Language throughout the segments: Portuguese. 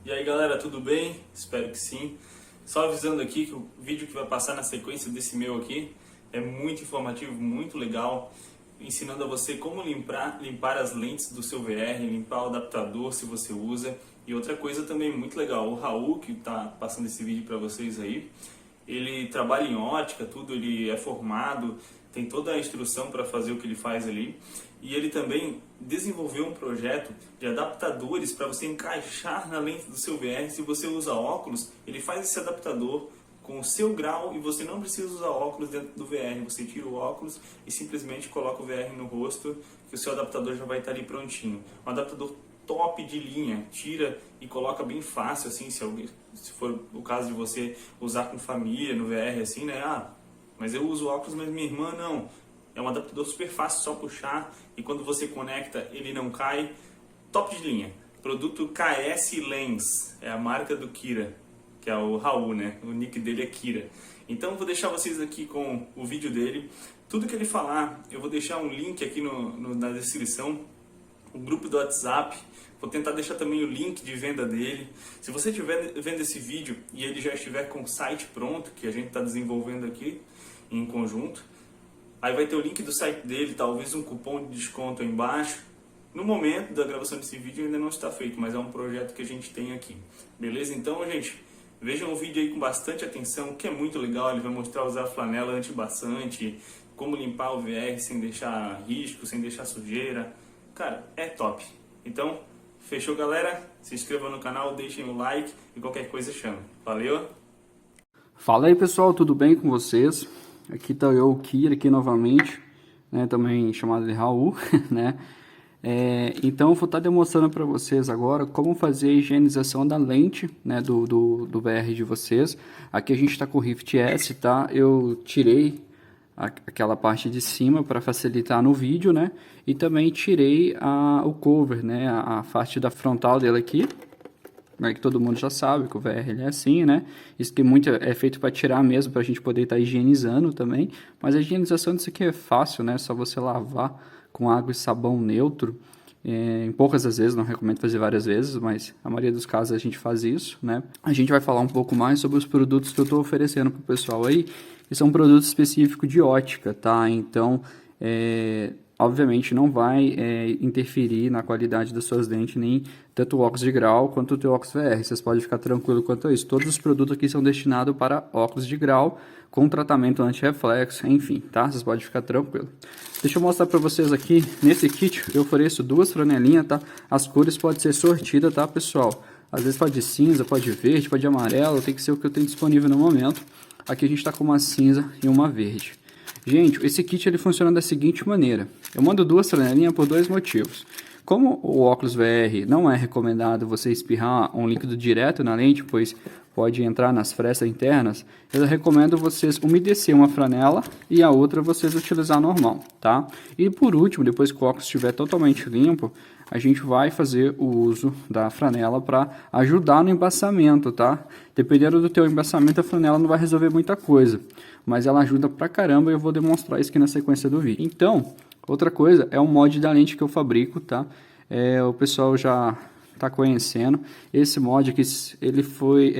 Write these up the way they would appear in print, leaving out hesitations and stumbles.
E aí galera, tudo bem? Espero que sim. Só avisando aqui que o vídeo que vai passar na sequência desse meu aqui é muito informativo, muito legal, ensinando a você como limpar as lentes do seu VR, limpar o adaptador se você usa. E outra coisa também muito legal, o Raul, que está passando esse vídeo para vocês aí, ele trabalha em ótica, tudo, ele é formado, tem toda a instrução para fazer o que ele faz ali. E ele também desenvolveu um projeto de adaptadores para você encaixar na lente do seu VR. Se você usa óculos, ele faz esse adaptador com o seu grau e você não precisa usar óculos dentro do VR. Você tira o óculos e simplesmente coloca o VR no rosto, que o seu adaptador já vai estar ali prontinho. Um adaptador top de linha, tira e coloca bem fácil, assim, se for o caso de você usar com família no VR, assim, né? Ah, mas eu uso óculos, mas minha irmã não. É um adaptador super fácil, só puxar e quando você conecta ele não cai. Top de linha. Produto KS Lens, é a marca do Kira, que é o Raul, né? O nick dele é Kira. Então vou deixar vocês aqui com o vídeo dele. Tudo que ele falar, eu vou deixar um link aqui na descrição, o grupo do WhatsApp. Vou tentar deixar também o link de venda dele. Se você estiver vendo esse vídeo e ele já estiver com o site pronto, que a gente está desenvolvendo aqui em conjunto, aí vai ter o link do site dele, talvez um cupom de desconto aí embaixo. No momento da gravação desse vídeo ainda não está feito, mas é um projeto que a gente tem aqui. Beleza? Então, gente, vejam o vídeo aí com bastante atenção, que é muito legal. Ele vai mostrar usar a flanela anti-bastante, como limpar o VR sem deixar risco, sem deixar sujeira. Cara, é top. Então, fechou, galera? Se inscrevam no canal, deixem o like e qualquer coisa chama. Valeu? Fala aí, pessoal, tudo bem com vocês? Aqui tá eu, o Kira, aqui novamente, né, também chamado de Raul, né? Então eu vou estar demonstrando para vocês agora como fazer a higienização da lente, né, do VR de vocês. Aqui a gente está com o Rift S, tá? Eu tirei aquela parte de cima para facilitar no vídeo, né? E também tirei o cover, né? A parte da frontal dele aqui. Que todo mundo já sabe que o VR ele é assim, né? Isso que muito é feito para tirar mesmo, para a gente poder estar higienizando também. Mas a higienização disso aqui é fácil, né? É só você lavar com água e sabão neutro. Em poucas das vezes, não recomendo fazer várias vezes, mas a maioria dos casos a gente faz isso, né? A gente vai falar um pouco mais sobre os produtos que eu estou oferecendo para o pessoal aí, que são produtos específicos de ótica, tá? Então, obviamente não vai interferir na qualidade das suas lentes, nem tanto o óculos de grau quanto o teu óculos VR. Vocês podem ficar tranquilo quanto a isso. Todos os produtos aqui são destinados para óculos de grau, com tratamento anti-reflexo, enfim, tá? Vocês podem ficar tranquilo. Deixa eu mostrar para vocês aqui, nesse kit eu ofereço duas franelinhas, tá? As cores podem ser sortidas, tá, pessoal? Às vezes pode cinza, pode verde, pode amarelo, tem que ser o que eu tenho disponível no momento. Aqui a gente está com uma cinza e uma verde. Gente, esse kit ele funciona da seguinte maneira. Eu mando duas franelinhas por dois motivos. Como o óculos VR não é recomendado você espirrar um líquido direto na lente, pois pode entrar nas frestas internas, eu recomendo vocês umedecer uma franela e a outra vocês utilizar normal, tá? E por último, depois que o óculos estiver totalmente limpo, a gente vai fazer o uso da franela para ajudar no embaçamento, tá? Dependendo do teu embaçamento, a franela não vai resolver muita coisa, mas ela ajuda pra caramba e eu vou demonstrar isso aqui na sequência do vídeo. Então, outra coisa é o mod da lente que eu fabrico, tá? O pessoal já tá conhecendo. Esse mod aqui, ele foi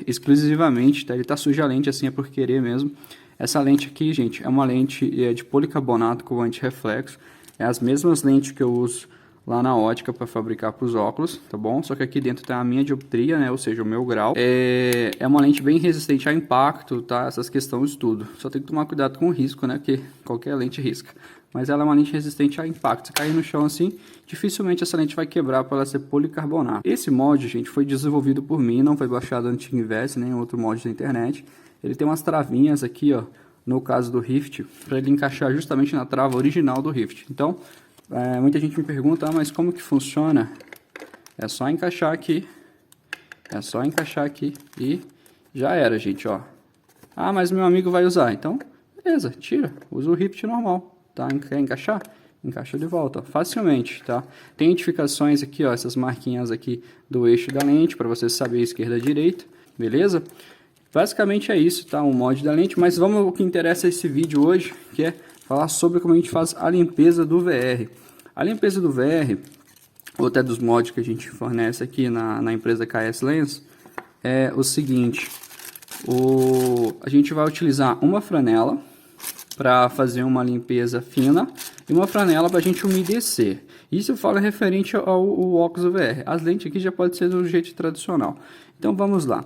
exclusivamente, tá? Ele tá suja a lente, assim é por querer mesmo. Essa lente aqui, gente, é uma lente de policarbonato com anti-reflexo. É as mesmas lentes que eu uso lá na ótica para fabricar para os óculos, tá bom? Só que aqui dentro tem a minha dioptria, né? Ou seja, o meu grau. É uma lente bem resistente a impacto, tá? Essas questões tudo. Só tem que tomar cuidado com o risco, né? Porque qualquer lente risca. Mas ela é uma lente resistente a impacto. Se cair no chão assim, dificilmente essa lente vai quebrar por ela ser policarbonato. Esse mod, gente, foi desenvolvido por mim, não foi baixado anti-invest, nem outro mod da internet. Ele tem umas travinhas aqui, ó, no caso do Rift, para ele encaixar justamente na trava original do Rift. Então, muita gente me pergunta, mas como que funciona? É só encaixar aqui. É só encaixar aqui e já era, gente, ó. Ah, mas meu amigo vai usar. Então, beleza, tira. Usa o Rift normal, tá? Quer encaixar? Encaixa de volta, ó, facilmente, tá? Tem identificações aqui, ó, essas marquinhas aqui do eixo da lente, para você saber esquerda e direita, beleza? Basicamente é isso, tá? O mod da lente, mas vamos ao que interessa esse vídeo hoje, que é falar sobre como a gente faz a limpeza do VR. A limpeza do VR, ou até dos mods que a gente fornece aqui na empresa KS Lens, é o seguinte: a gente vai utilizar uma franela para fazer uma limpeza fina e uma franela para a gente umedecer. Isso eu falo referente ao óculos VR. As lentes aqui já pode ser do jeito tradicional. Então vamos lá.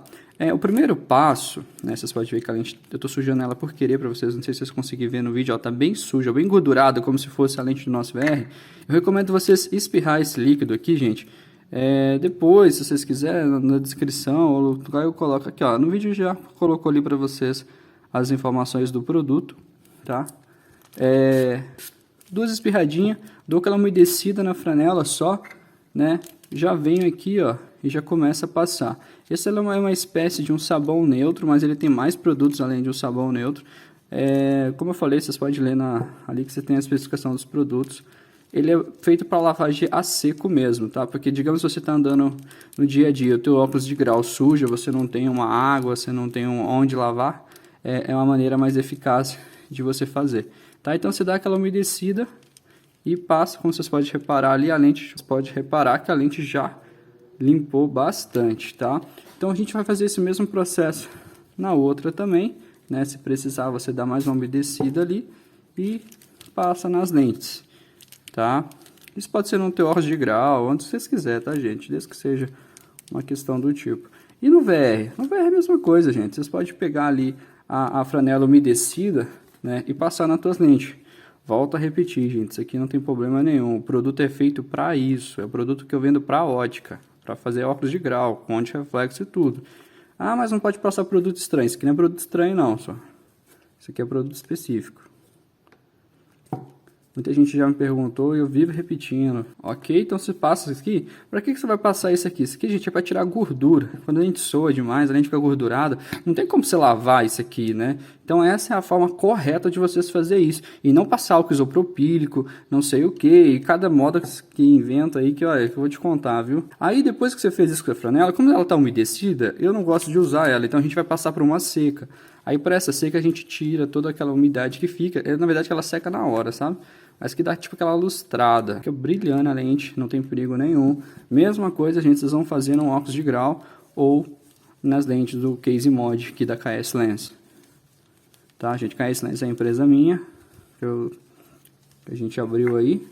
O primeiro passo, né, vocês podem ver que a lente, eu estou sujando ela por querer para vocês, não sei se vocês conseguem ver no vídeo, ela está bem suja, bem gordurada, como se fosse a lente do nosso VR. Eu recomendo vocês espirrar esse líquido aqui, gente. Depois, se vocês quiserem, na descrição, ou lugar eu coloco aqui, ó, no vídeo já colocou ali para vocês as informações do produto, tá? Duas espirradinhas, dou aquela umedecida na franela só, né? Já venho aqui, ó, e já começa a passar. Esse é uma espécie de um sabão neutro, mas ele tem mais produtos além de um sabão neutro. Como eu falei, vocês podem ler ali que você tem a especificação dos produtos. Ele é feito para lavagem a seco mesmo, tá? Porque digamos que você está andando no dia a dia, o teu óculos de grau suja, você não tem uma água, você não tem onde lavar, é uma maneira mais eficaz de você fazer, tá? Então você dá aquela umedecida e passa, como vocês podem reparar ali, a lente, você pode reparar que a lente já limpou bastante, tá? Então a gente vai fazer esse mesmo processo na outra também, né? Se precisar, você dá mais uma umedecida ali e passa nas lentes, tá? Isso pode ser no teu óculos de grau, onde vocês quiserem, tá, gente? Desde que seja uma questão do tipo. E no VR? No VR é a mesma coisa, gente. Vocês podem pegar ali a franela umedecida, né? E passar nas tuas lentes. Volto a repetir, gente. Isso aqui não tem problema nenhum. O produto é feito para isso. É o produto que eu vendo para ótica. Para fazer óculos de grau, com anti-reflexo e tudo. Ah, mas não pode passar produto estranho. Isso aqui não é produto estranho não, só. Isso aqui é produto específico. Muita gente já me perguntou e eu vivo repetindo. Ok, então você passa isso aqui. Para que você vai passar isso aqui? Isso aqui, gente, é para tirar gordura. Quando a gente soa demais, a lente fica gordurada. Não tem como você lavar isso aqui, né? Então essa é a forma correta de vocês fazer isso. E não passar álcool isopropílico, não sei o que. E cada moda que inventa aí que, olha, que eu vou te contar, viu? Aí depois que você fez isso com a franela, como ela está umedecida, eu não gosto de usar ela. Então a gente vai passar por uma seca. Aí por essa seca a gente tira toda aquela umidade que fica. Na verdade ela seca na hora, sabe? Mas que dá tipo aquela lustrada, que é brilhando a lente, não tem perigo nenhum. Mesma coisa, gente, vocês vão fazer no óculos de grau ou nas lentes do Case Mod aqui da KS Lens. Tá, gente? KS Lens é a empresa minha, que a gente abriu aí.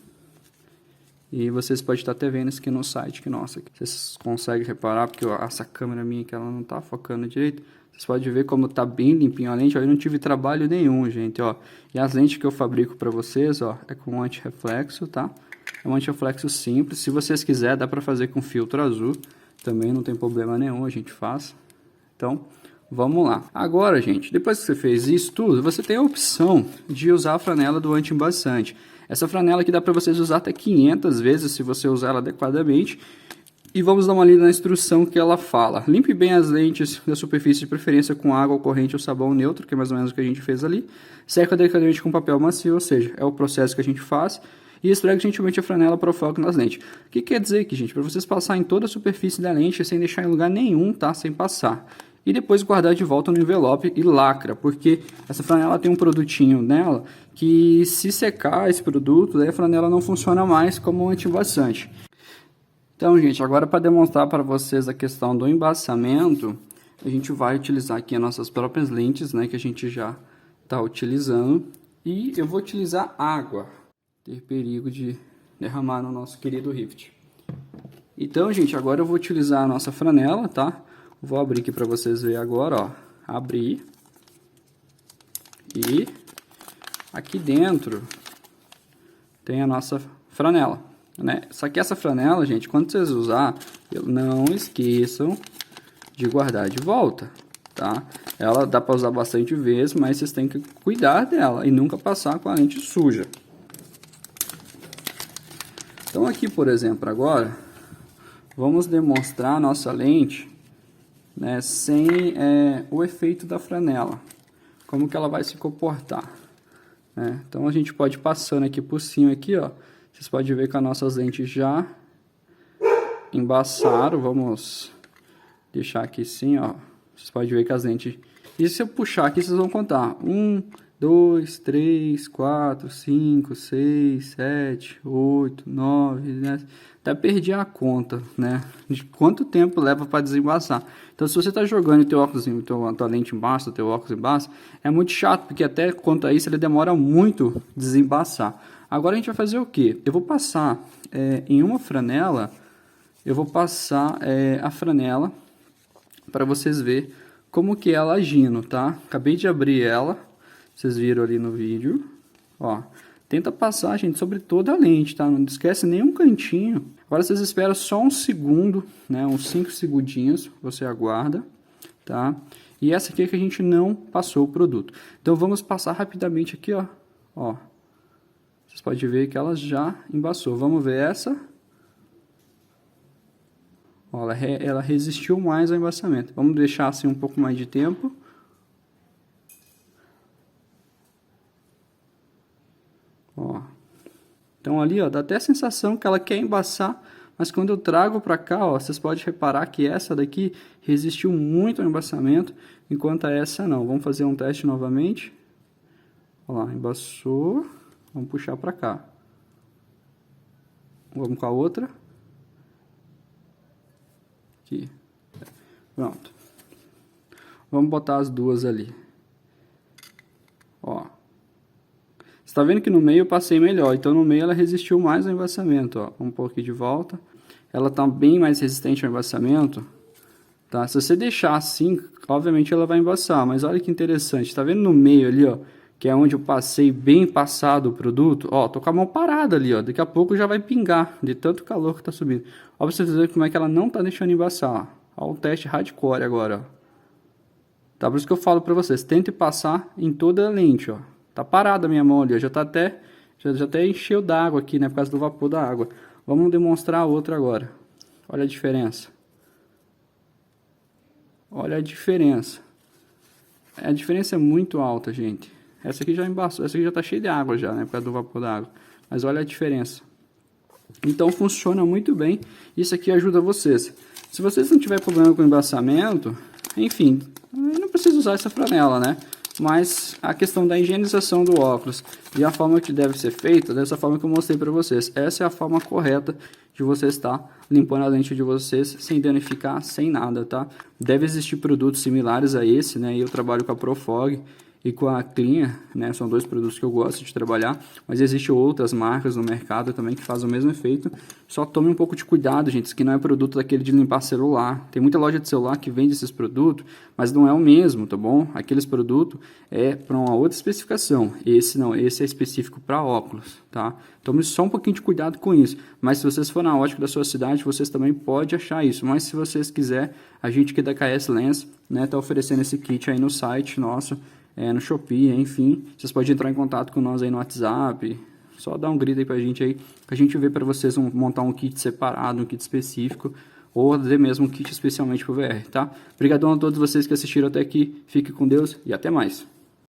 E vocês podem estar até vendo isso aqui no site, que nossa, vocês conseguem reparar, porque essa câmera minha que ela não tá focando direito. Vocês podem ver como tá bem limpinho a lente, ó, eu não tive trabalho nenhum, gente, ó. E as lentes que eu fabrico para vocês, ó, é com anti-reflexo, tá? É um anti-reflexo simples, se vocês quiserem dá para fazer com filtro azul, também não tem problema nenhum, a gente faz. Então, vamos lá. Agora, gente, depois que você fez isso tudo, você tem a opção de usar a franela do anti-embaçante. Essa franela aqui dá para vocês usar até 500 vezes, se você usar ela adequadamente. E vamos dar uma lida na instrução que ela fala. Limpe bem as lentes da superfície, de preferência com água corrente ou sabão neutro, que é mais ou menos o que a gente fez ali. Seca delicadamente com papel macio, ou seja, é o processo que a gente faz. E esfrega gentilmente a franela para o foco nas lentes. O que quer dizer aqui, gente? Para vocês passar em toda a superfície da lente, sem deixar em lugar nenhum, tá? Sem passar. E depois guardar de volta no envelope e lacra, porque essa franela tem um produtinho nela que se secar esse produto, daí a franela não funciona mais como anti-embaçante. Então, gente, agora para demonstrar para vocês a questão do embaçamento, a gente vai utilizar aqui as nossas próprias lentes, né, que a gente já está utilizando. E eu vou utilizar água, ter perigo de derramar no nosso querido Rift. Então, gente, agora eu vou utilizar a nossa franela, tá? Vou abrir aqui para vocês verem agora, ó. Abrir. E aqui dentro tem a nossa franela, né? Só que essa franela, gente, quando vocês usar, não esqueçam de guardar de volta, tá? Ela dá para usar bastante vezes, mas vocês têm que cuidar dela e nunca passar com a lente suja. Então aqui, por exemplo, agora, vamos demonstrar a nossa lente, né, sem o efeito da franela, como que ela vai se comportar, né? Então a gente pode ir passando aqui por cima aqui, ó. Vocês podem ver que as nossas lentes já embaçaram. Vamos deixar aqui sim, ó. Vocês podem ver que as lentes... E se eu puxar aqui, vocês vão contar. 1, 2, 3, 4, 5, 6, 7, 8, 9, 10. até perdi a conta, né, de quanto tempo leva para desembaçar. Então, se você está jogando o teu óculos, tua lente embaixo, o teu óculos embaixo, é muito chato, porque até quanto a isso ele demora muito desembaçar. Agora a gente vai fazer o que? Eu vou passar em uma franela, eu vou passar a franela para vocês verem como que ela agindo, tá? Acabei de abrir ela, vocês viram ali no vídeo, ó. Tenta passar, gente, sobre toda a lente, tá? Não esquece nenhum cantinho. Agora vocês esperam só um segundo, né? Uns 5 segundinhos, você aguarda, tá? E essa aqui é que a gente não passou o produto. Então vamos passar rapidamente aqui, ó. Ó. Vocês podem ver que ela já embaçou. Vamos ver essa. Ó, ela resistiu mais ao embaçamento. Vamos deixar assim um pouco mais de tempo. Ó. Então ali, ó, dá até a sensação que ela quer embaçar, mas quando eu trago para cá, ó, vocês podem reparar que essa daqui resistiu muito ao embaçamento, enquanto essa não. Vamos fazer um teste novamente. Ó lá, embaçou. Vamos puxar para cá. Vamos com a outra. Aqui. Pronto. Vamos botar as duas ali. Ó. Você tá vendo que no meio eu passei melhor, então no meio ela resistiu mais ao embaçamento, ó. Vamos pôr aqui de volta. Ela tá bem mais resistente ao embaçamento, tá? Se você deixar assim, obviamente ela vai embaçar, mas olha que interessante, tá vendo no meio ali, ó, que é onde eu passei bem passado o produto, ó, tô com a mão parada ali, ó, daqui a pouco já vai pingar, de tanto calor que tá subindo. Ó, pra vocês verem como é que ela não tá deixando embaçar, ó. Ó o teste hardcore agora, ó. Tá, por isso que eu falo pra vocês, tente passar em toda a lente, ó. Tá parada a minha mão ali, ó. Já até encheu d'água aqui, né, por causa do vapor da água. Vamos demonstrar a outra agora. Olha a diferença. Olha a diferença. A diferença é muito alta, gente. Essa aqui já embaçou, essa aqui já tá cheia de água já, né, por causa do vapor da água. Mas olha a diferença. Então funciona muito bem. Isso aqui ajuda vocês. Se vocês não tiverem problema com embaçamento, enfim, não precisa usar essa franela, né? Mas a questão da higienização do óculos e a forma que deve ser feita, dessa forma que eu mostrei para vocês. Essa é a forma correta de você estar limpando a lente de vocês sem danificar, sem nada, tá? Deve existir produtos similares a esse, né? Eu trabalho com a Profog e com a Clean, né? São dois produtos que eu gosto de trabalhar, mas existem outras marcas no mercado também que fazem o mesmo efeito. Só tome um pouco de cuidado, gente, isso aqui não é produto daquele de limpar celular. Tem muita loja de celular que vende esses produtos, mas não é o mesmo, tá bom? Aqueles produtos é para uma outra especificação. Esse não, esse é específico para óculos, tá? Tome só um pouquinho de cuidado com isso. Mas se vocês for na ótica da sua cidade, vocês também podem achar isso. Mas se vocês quiserem, a gente aqui da KS Lens, né, tá oferecendo esse kit aí no site nosso, no Shopee, enfim. Vocês podem entrar em contato com nós aí no WhatsApp. Só dá um grito aí pra gente aí, que a gente vê para vocês montar um kit separado, um kit específico, ou até mesmo um kit especialmente pro VR, tá? Obrigadão a todos vocês que assistiram até aqui. Fique com Deus e até mais.